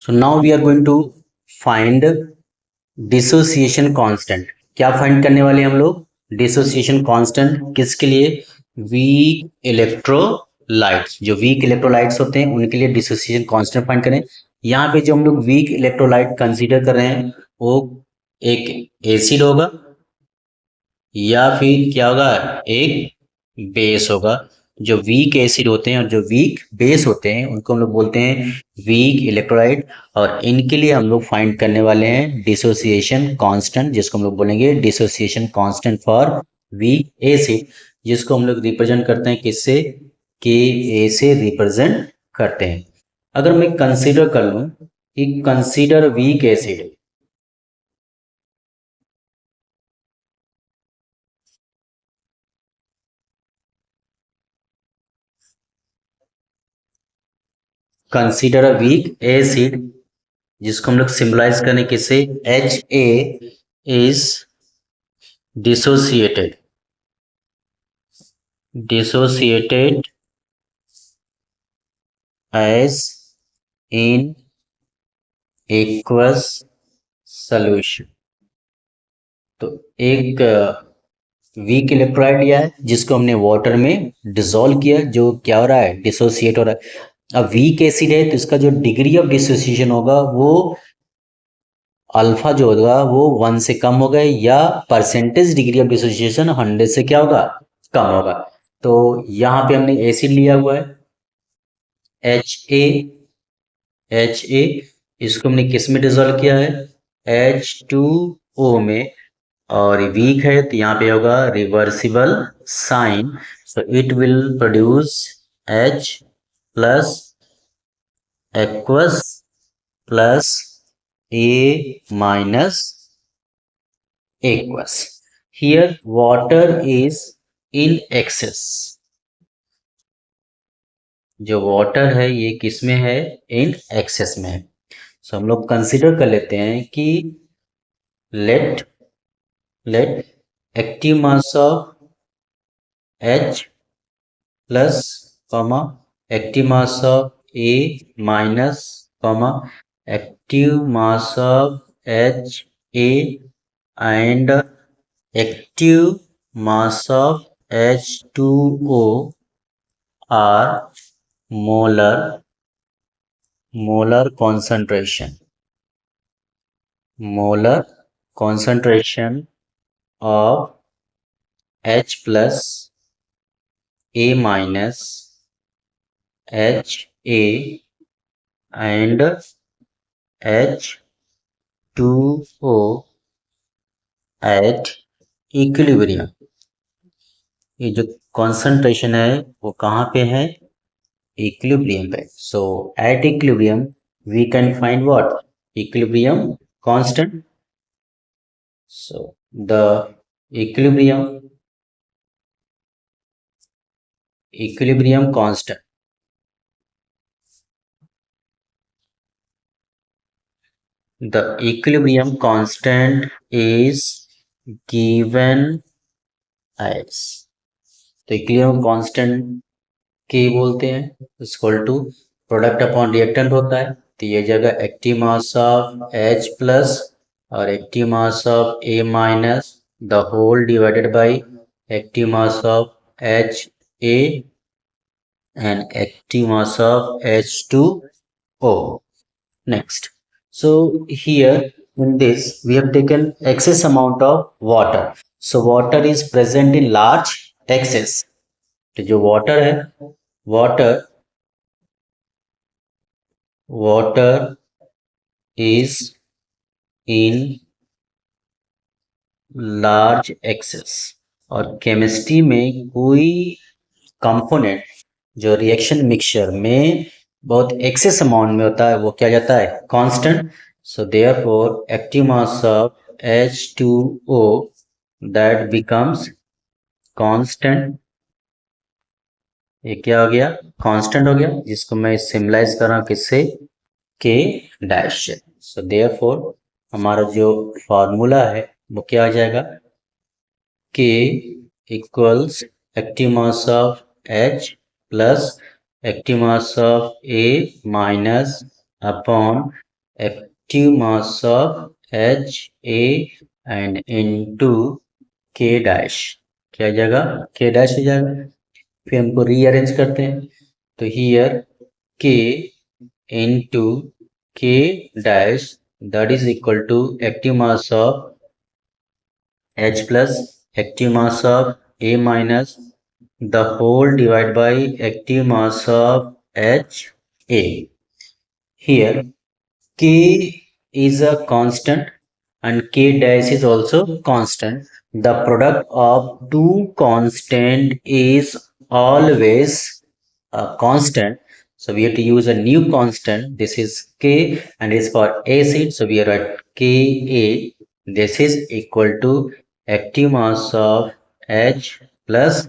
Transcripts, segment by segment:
So now we are going to find dissociation constant. क्या find करने वाले हम लोग? डिसोसिएशन कांस्टेंट किसके लिए? वीक इलेक्ट्रोलाइट्स, जो वीक इलेक्ट्रोलाइट्स होते हैं उनके लिए डिसोसिएशन कांस्टेंट फाइंड करें। यहाँ पे जो हम लोग वीक इलेक्ट्रोलाइट कंसीडर कर रहे हैं वो एक एसिड होगा या फिर क्या होगा, एक बेस होगा। जो वीक एसिड होते हैं और जो वीक बेस होते हैं उनको हम लोग बोलते हैं वीक इलेक्ट्रोलाइट। और इनके लिए हम लोग फाइंड करने वाले हैं डिसोसिएशन कांस्टेंट, जिसको हम लोग बोलेंगे dissociation constant for week acid, जिसको हम लोग रिप्रेजेंट करते हैं किससे? के ए से रिप्रेजेंट करते हैं। अगर मैं कंसीडर कर लूं कि consider weak acid, consider a weak acid, जिसको हम लोग सिंबलाइज करें किससे? H A is dissociated, dissociated as in aqueous solution. तो एक वीक इलेक्ट्रोलाइट लिया है जिसको हमने वाटर में डिसॉल्व किया, जो क्या हो रहा है? डिसोसिएट हो रहा है। अब वीक एसिड है तो इसका जो डिग्री ऑफ डिसोसिएशन होगा वो अल्फा जो होगा वो 1 से कम होगा, या परसेंटेज डिग्री ऑफ डिसोसिएशन 100 से क्या होगा? कम होगा। तो यहाँ पे हमने एसिड लिया हुआ है एच ए, एच ए, इसको हमने किस में डिसॉल्व किया है? H2O में। और वीक है तो यहाँ पे होगा reversible sign, so it will produce H plus aqueous plus A minus aqueous. Here water is in excess. जो वाटर है ये किस में है? इन एक्सेस में है। सो हम लोग कंसिडर कर लेते हैं कि let active mass of H plus comma active mass of A minus comma active mass of HA and active mass of H2O are molar concentration of H plus A minus HA and H2O at equilibrium. ये जो concentration है वो कहाँ पे है? Equilibrium पे। So at equilibrium we can find what? Equilibrium constant. So the equilibrium constant, the equilibrium constant is given as, तो equilibrium constant के बोलते हैं equal to product upon reactant होता है। तो ये जगह active mass of H plus और active mass of A minus the whole divided by active mass of HA and active mass of H2O. Next, so here in this we have taken excess amount of water, so water is present in large excess। तो जो water है, water is in large excess। और chemistry में कोई component जो reaction mixture में बहुत excess amount में होता है वो क्या जाता है? Constant. So therefore active mass of H2O that becomes constant. ये क्या हो गया? कांस्टेंट हो गया, जिसको मैं सिम्बलाइज कर रहा हूँ किससे? के डैश से। सो देयरफॉर हमारा जो फॉर्मूला है वो क्या आ जाएगा? K equals active mass of H plus active mass of A minus upon active mass of H A and into K dash, क्या आ जाएगा, के डैश हो जाएगा। फिर हमको रीअरेंज करते हैं, तो here K into K dash that is equal to active mass of H plus active mass of A minus the whole divided by active mass of H A. Here K is a constant and K dash is also constant. The product of two constant is always a constant. So we have to use a new constant. This is K and is for acid. So we are at Ka. This is equal to active mass of H plus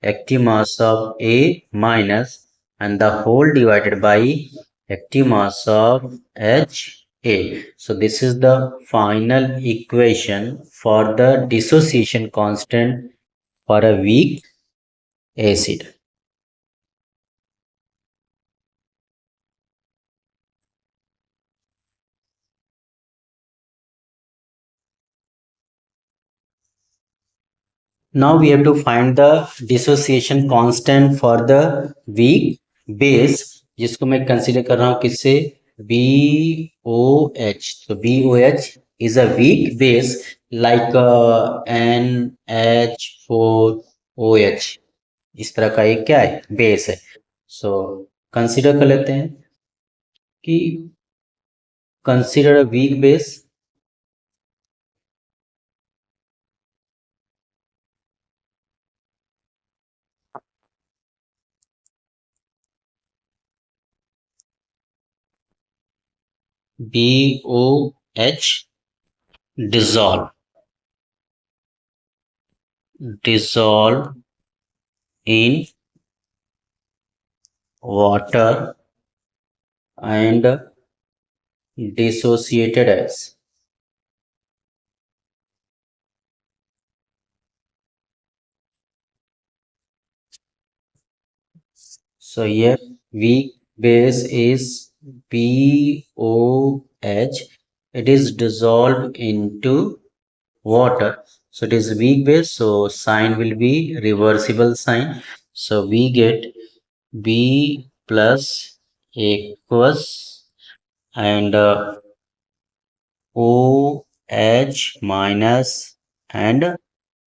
active mass of A minus and the whole divided by active mass of Ha. So this is the final equation for the dissociation constant for a weak acid. Now we have to find the dissociation constant for the weak base, जिसको मैं consider कर रहा हूँ किससे, BOH. तो BOH is a weak base like NH4OH. इस तरह का एक क्या है, बेस है. सो कंसीडर कर लेते हैं कि consider a weak base. BOH dissolve in water and dissociated as. So here weak base is BOH. It is dissolved into water. So it is weak base. So sign will be reversible sign. So we get B plus aqueous and OH minus and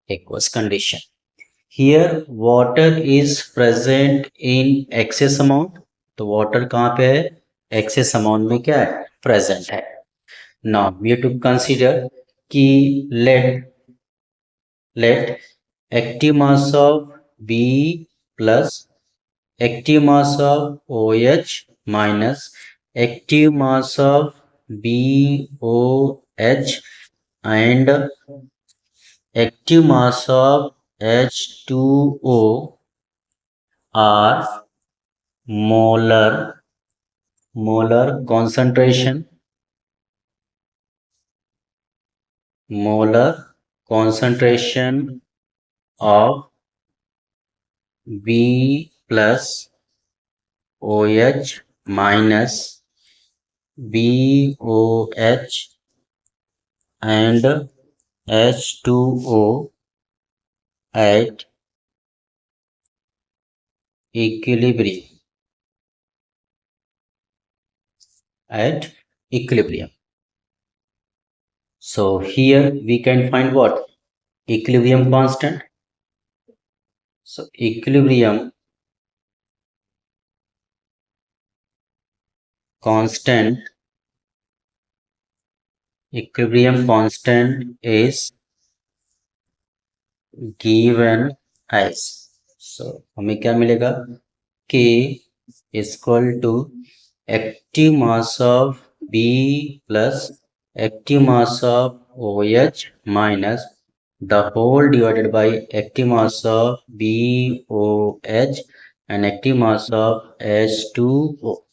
aqueous condition. Here water is present in excess amount. तो water कहाँ पे है, excess amount में क्या है, present है. Now we have to consider कि let active mass of B plus active mass of OH minus active mass of BOH and active mass of H2O are molar concentration of B plus OH minus BOH and H2O at equilibrium. So here we can find what, equilibrium constant. So equilibrium constant is given as. So हमें क्या मिलेगा, K is equal to active mass of B plus active mass of OH minus the whole divided by active mass of BOH and active mass of H2O.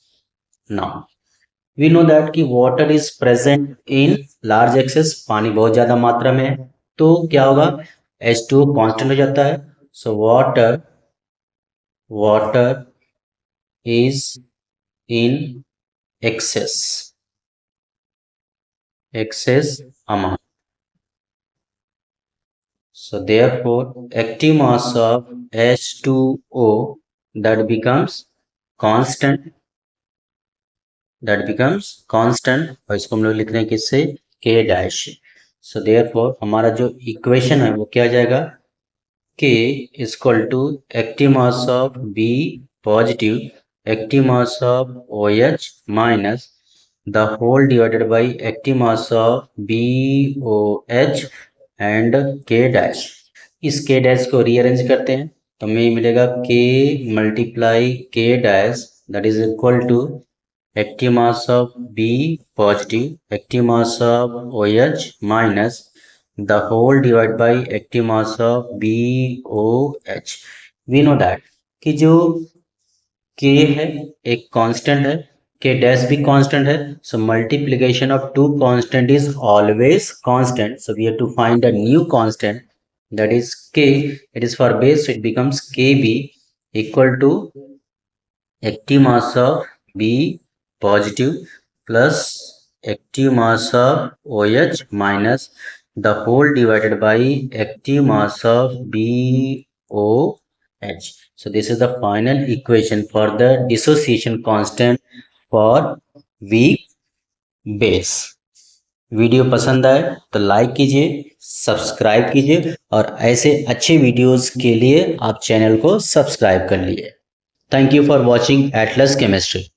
Now we know that कि water is present in large excess, पानी बहुत ज्यादा मात्रा में है, तो क्या होगा, H2O कांस्टेंट हो जाता है. So water is in excess. excess amount. So therefore, active mass of H2O that becomes constant, और इसको हम लोग लिख रहे हैं किससे, K डैश. सो देयरफॉर हमारा जो इक्वेशन है वो क्या आ जाएगा, K is equal to active mass of B positive, active mass of OH minus the whole divided by active mass of BOH and K dash. इस K डैश को rearrange करते हैं तो हमें मिलेगा K multiply K dash that is equal to active mass of B positive, active mass of OH minus the whole divided by active mass of BOH. We know that कि जो K है एक constant है, K dash भी constant है, so multiplication of two constant is always constant. So we have to find a new constant, that is K. It is for base, so it becomes KB equal to active mass of B positive plus active mass of OH minus the whole divided by active mass of BOH. So this is the final equation for the dissociation constant for weak base. Video पसंद आए तो like कीजिए, subscribe कीजिए और ऐसे अच्छे videos के लिए आप चैनल को सब्सक्राइब कर लीजिए. Thank you for watching Atlas chemistry.